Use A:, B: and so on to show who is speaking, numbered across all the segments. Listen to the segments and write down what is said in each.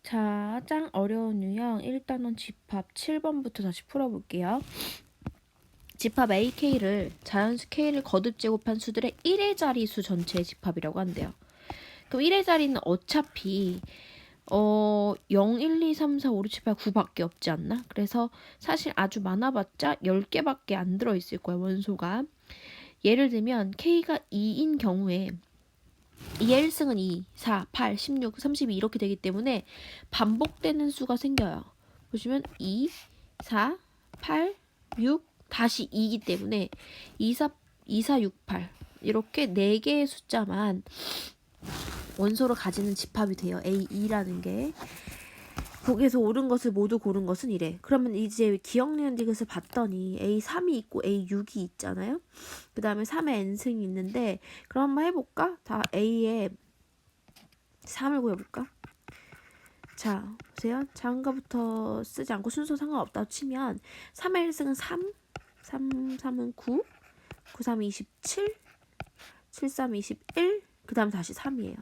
A: 자, 짱 어려운 유형 일단은 집합 7번부터 다시 풀어볼게요. 집합 AK를 자연수 K를 거듭 제곱한 수들의 1의 자리수 전체의 집합이라고 한대요. 그럼 1의 자리는 어차피 0, 1, 2, 3, 4, 5, 6, 7, 8, 9밖에 없지 않나? 그래서 사실 아주 많아봤자 10개밖에 안 들어있을 거야, 원소가. 예를 들면 K가 2인 경우에 2의 1승은 2, 4, 8, 16, 32 이렇게 되기 때문에 반복되는 수가 생겨요. 보시면 2, 4, 8, 6, 다시 2이기 때문에 2, 4, 6, 8 이렇게 4개의 숫자만 원소로 가지는 집합이 돼요. A2라는 게. 거기에서 옳은 것을 모두 고른 것은 이래. 그러면 이제 기억, 니은, 디귿을 봤더니 A3이 있고 A6이 있잖아요. 그 다음에 3의 n승이 있는데 그럼 한번 해볼까? 다 A에 3을 구해볼까? 자, 보세요. 작은 거부터 쓰지 않고 순서 상관없다고 치면 3의 1승은 3, 3은 9, 9, 3, 27, 7, 3, 21, 그 다음 다시 3이에요.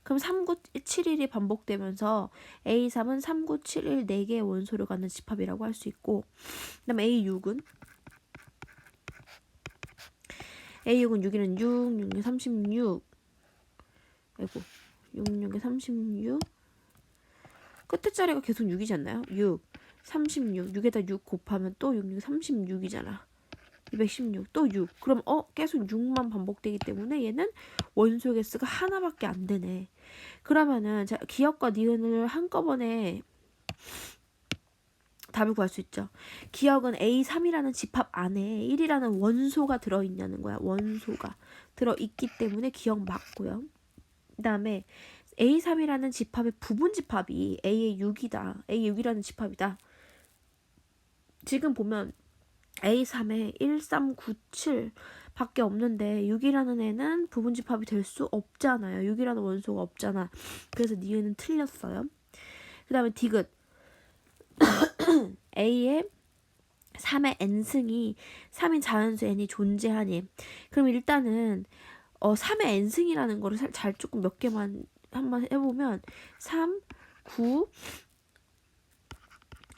A: 그럼 3, 9, 7, 1이 반복되면서 A3은 3, 9, 7, 1 4개의 원소를 갖는 집합이라고 할 수 있고, 그 다음에 A6은 6이는 6, 6, 36, 아이고, 6, 6에 36, 끝에 자리가 계속 6이지 않나요? 6, 36, 6에다 6 곱하면 또 6, 6, 36이잖아. 216, 또 6. 그럼 계속 6만 반복되기 때문에 얘는 원소 개수가 하나밖에 안 되네. 그러면은 자, 기억과 니은을 한꺼번에 답을 구할 수 있죠. 기억은 A3이라는 집합 안에 1이라는 원소가 들어있냐는 거야. 원소가 들어있기 때문에 기억 맞고요. 그 다음에 A3이라는 집합의 부분 집합이 A의 6이다. A의 6이라는 집합이다. 지금 보면 A3에 1, 3, 9, 7 밖에 없는데 6이라는 애는 부분 집합이 될 수 없잖아요. 6이라는 원소가 없잖아. 그래서 니은은 틀렸어요. 그 다음에 디귿 A에 3의 n승이 3인 자연수 n이 존재하니 그럼 일단은 3의 n승이라는 거를 잘 조금 몇 개만 한번 해보면 3, 9,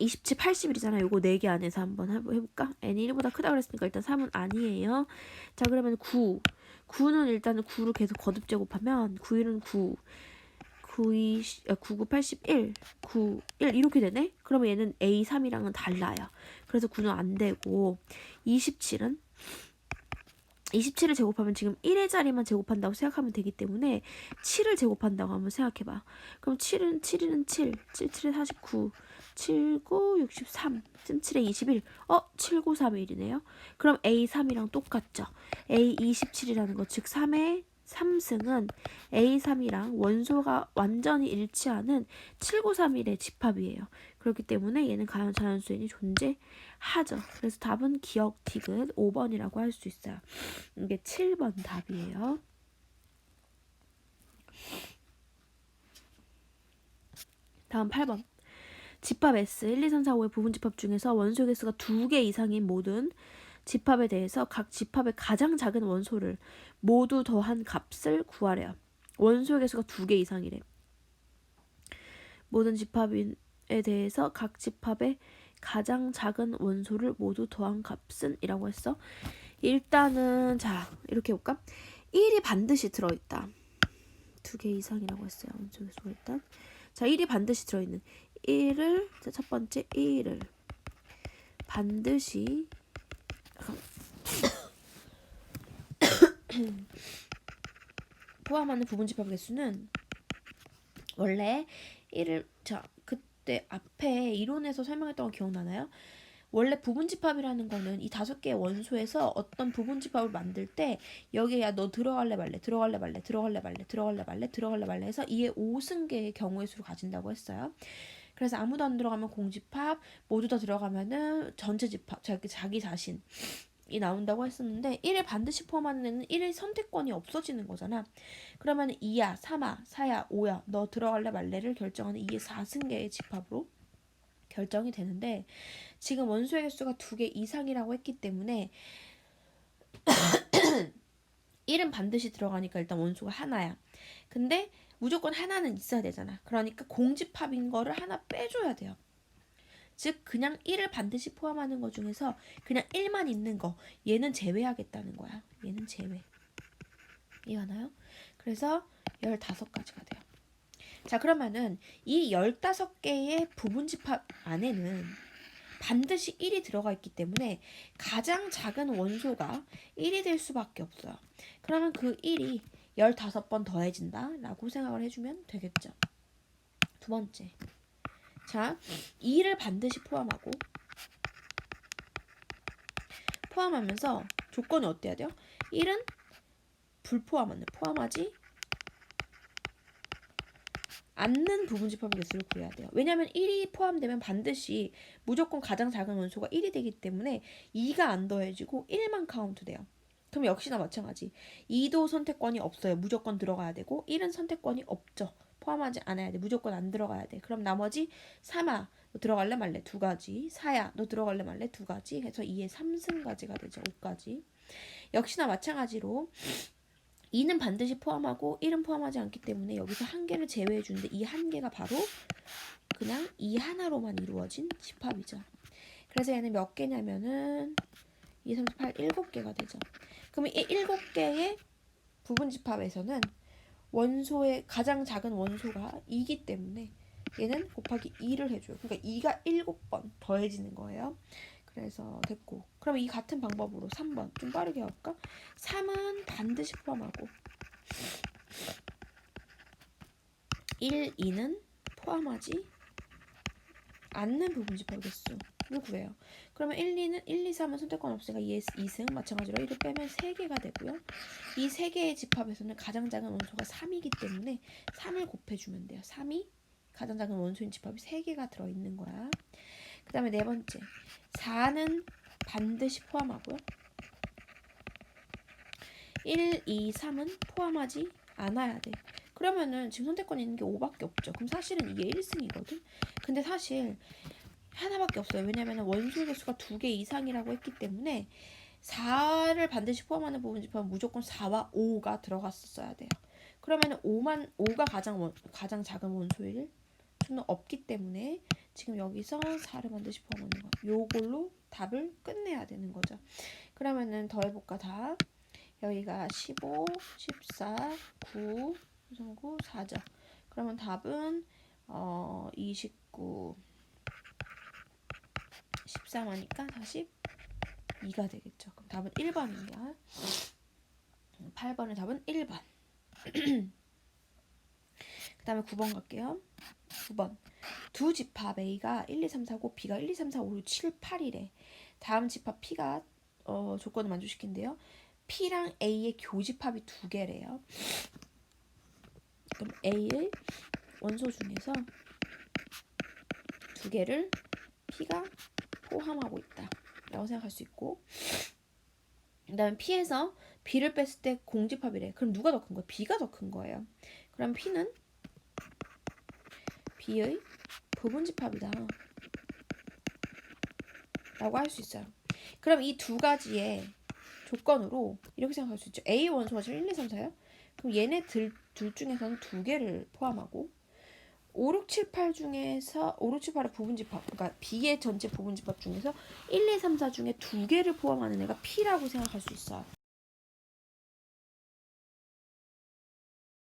A: 27, 81이잖아. 요거 4개 안에서 한번 해볼까? n이 1보다 크다 그랬으니까 일단 3은 아니에요. 자, 그러면 9. 9는 일단은 9를 계속 거듭 제곱하면 9, 1은 9. 9, 2, 9, 9, 81. 9, 1 이렇게 되네? 그러면 얘는 A3이랑은 달라요. 그래서 9는 안 되고 27은 27을 제곱하면 지금 1의 자리만 제곱한다고 생각하면 되기 때문에 7을 제곱한다고 한번 생각해봐. 그럼 7은 7은 7, 7, 7에 49, 7, 9, 63, 7에 21, 7, 9, 3, 1이네요. 그럼 A3이랑 똑같죠. A27이라는 거, 즉 3의 3승은 A3이랑 원소가 완전히 일치하는 7931의 집합이에요. 그렇기 때문에 얘는 과연 자연수인이 존재하죠. 그래서 답은 기억 디귿 5번이라고 할 수 있어요. 이게 7번 답이에요. 다음 8번. 집합 S 1, 2, 3, 4, 5의 부분 집합 중에서 원소 개수가 2개 이상인 모든 집합에 대해서 각 집합의 가장 작은 원소를 모두 더한 값을 구하래요. 원소 개수가 2개 이상이래. 모든 집합에 대해서 각 집합의 가장 작은 원소를 모두 더한 값은 이라고 했어. 일단은 자 이렇게 해볼까? 1이 반드시 들어있다. 2개 이상이라고 했어요. 원소 개수가 일단 자 1이 반드시 들어있는 1을 자, 첫 번째 1을 반드시 포함하는 부분 집합 개수는 원래 1을 자 그때 앞에 이론에서 설명했던 거 기억나나요? 원래 부분집합이라는 거는 이 5개의 원소에서 어떤 부분집합을 만들 때 여기에 야 너 들어갈래 말래 들어갈래 말래 들어갈래 말래 들어갈래 말래 들어갈래 말래 해서 2의 5승계의 경우의 수를 가진다고 했어요. 그래서 아무도 안 들어가면 공집합, 모두 다 들어가면은 전체 집합, 자기 자신이 나온다고 했었는데 1을 반드시 포함하는 애는 1의 선택권이 없어지는 거잖아. 그러면 2야, 3야, 4야, 5야 너 들어갈래 말래를 결정하는 2의 4승계의 집합으로 결정이 되는데 지금 원소의 개수가 2개 이상이라고 했기 때문에 1은 반드시 들어가니까 일단 원소가 하나야. 근데 무조건 하나는 있어야 되잖아. 그러니까 공집합인 거를 하나 빼줘야 돼요. 즉 그냥 1을 반드시 포함하는 것 중에서 그냥 1만 있는 거 얘는 제외하겠다는 거야. 얘는 제외. 이해가나요? 그래서 15가지가 돼요. 자, 그러면은 이 15개의 부분집합 안에는 반드시 1이 들어가 있기 때문에 가장 작은 원소가 1이 될 수밖에 없어요. 그러면 그 1이 15번 더해진다 라고 생각을 해주면 되겠죠. 두 번째, 자 2를 반드시 포함하면서 조건이 어때야 돼요? 1은 포함하지 않는 부분집합의 개수를 구해야 돼요. 왜냐하면 1이 포함되면 반드시 무조건 가장 작은 원소가 1이 되기 때문에 2가 안 더해지고 1만 카운트 돼요. 그럼 역시나 마찬가지. 2도 선택권이 없어요. 무조건 들어가야 되고 1은 선택권이 없죠. 포함하지 않아야 돼. 무조건 안 들어가야 돼. 그럼 나머지 3아 너 들어갈래 말래 2가지, 4야 너 들어갈래 말래 2가지 해서 2의 3승가지가 되죠. 5가지. 역시나 마찬가지로 2는 반드시 포함하고 1은 포함하지 않기 때문에 여기서 한 개를 제외해 주는데 이 한 개가 바로 그냥 이 하나로만 이루어진 집합이죠. 그래서 얘는 몇 개냐면은 2, 3, 8, 7개가 되죠. 그럼 이 7개의 부분 집합에서는 원소의 가장 작은 원소가 2기 때문에 얘는 곱하기 2를 해줘요. 그러니까 2가 7번 더해지는 거예요. 그래서 됐고, 그럼 이 같은 방법으로 3번 좀 빠르게 할까? 3은 반드시 포함하고 1, 2는 포함하지 않는 부분집합 개수를 구해요. 그러면 1, 2, 3은 선택권 없으니까 2승 마찬가지로 1을 빼면 3개가 되고요. 이 3개의 집합에서는 가장 작은 원소가 3이기 때문에 3을 곱해주면 돼요. 3이 가장 작은 원소인 집합이 3개가 들어있는 거야. 그 다음에 네 번째, 4는 반드시 포함하고요. 1, 2, 3은 포함하지 않아야 돼. 그러면은 지금 선택권이 있는 게 5밖에 없죠. 그럼 사실은 이게 1승이거든. 근데 사실 하나밖에 없어요. 왜냐면 원소 개수가 2개 이상이라고 했기 때문에 4를 반드시 포함하는 부분 집합은 무조건 4와 5가 들어갔었어야 돼요. 그러면 5가 가장 작은 원소일 수는 없기 때문에 지금 여기서 4를 반드시 포함하는 거. 요걸로 답을 끝내야 되는 거죠. 그러면은 더해볼까 다. 여기가 15, 14, 9, 9, 4죠. 그러면 답은 29, 13하니까 42가 되겠죠. 그럼 답은 1번입니다. 8번의 답은 1번. 그 다음에 9번 갈게요. 9번. 두 집합 A가 1, 2, 3, 4, 5, B가 1, 2, 3, 4, 5, 6, 7, 8이래. 다음 집합 P가 조건을 만족시킨대요. P랑 A의 교집합이 2개래요. 그럼 A의 원소 중에서 2개를 P가 포함하고 있다 라고 생각할 수 있고, 그 다음에 P에서 B를 뺐을 때 공집합이래. 그럼 누가 더 큰 거야? B가 더 큰 거예요. 그럼 P는 B의 부분집합이다 라고 할 수 있어요. 그럼 이 두 가지의 조건으로 이렇게 생각할 수 있죠. A 원소가 지금 1, 2, 3, 4요? 그럼 얘네 둘 중에서는 2개를 포함하고 5, 6, 7, 8 중에서 5, 6, 7, 8의 부분집합, 그러니까 B의 전체 부분집합 중에서 1, 2, 3, 4 중에 2개를 포함하는 애가 P라고 생각할 수 있어요.